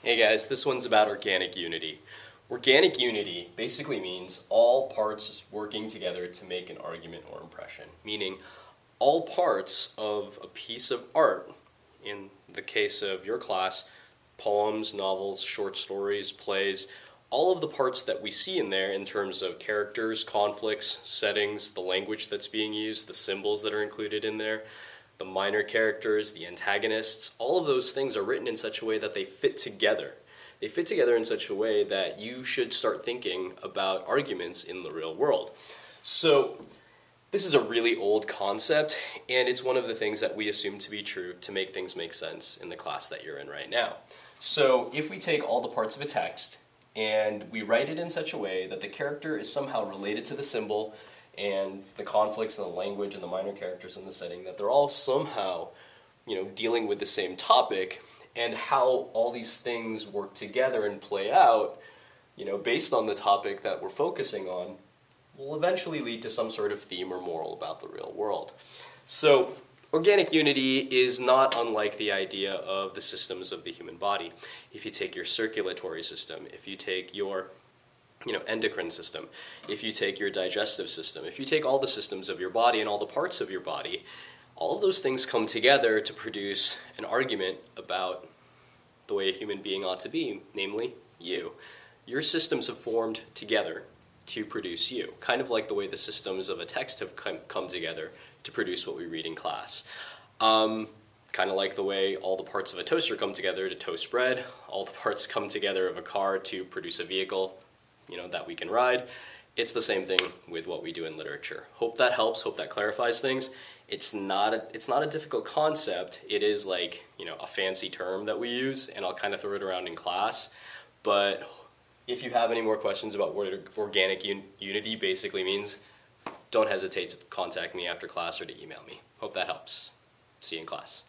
Hey guys, this one's about organic unity. Organic unity basically means all parts working together to make an argument or impression, meaning all parts of a piece of art, in the case of your class, poems, novels, short stories, plays, all of the parts that we see in there in terms of characters, conflicts, settings, the language that's being used, the symbols that are included in there, the minor characters, the antagonists, all of those things are written in such a way that they fit together. They fit together in such a way that you should start thinking about arguments in the real world. So this is a really old concept, and it's one of the things that we assume to be true to make things make sense in the class that you're in right now. So if we take all the parts of a text and we write it in such a way that the character is somehow related to the symbol and the conflicts and the language and the minor characters in the setting, that they're all somehow, dealing with the same topic, and how all these things work together and play out, based on the topic that we're focusing on, will eventually lead to some sort of theme or moral about the real world. So organic unity is not unlike the idea of the systems of the human body. If you take your circulatory system, if you take your endocrine system, if you take your digestive system, if you take all the systems of your body and all the parts of your body, all of those things come together to produce an argument about the way a human being ought to be, namely you. Your systems have formed together to produce you, kind of like the way the systems of a text have come together to produce what we read in class. Kind of like the way all the parts of a toaster come together to toast bread, all the parts come together of a car to produce a vehicle, that we can ride. It's the same thing with what we do in literature. Hope that helps, hope that clarifies things. It's not a difficult concept. It is like, a fancy term that we use, and I'll kind of throw it around in class. But if you have any more questions about what organic unity basically means, don't hesitate to contact me after class or to email me. Hope that helps. See you in class.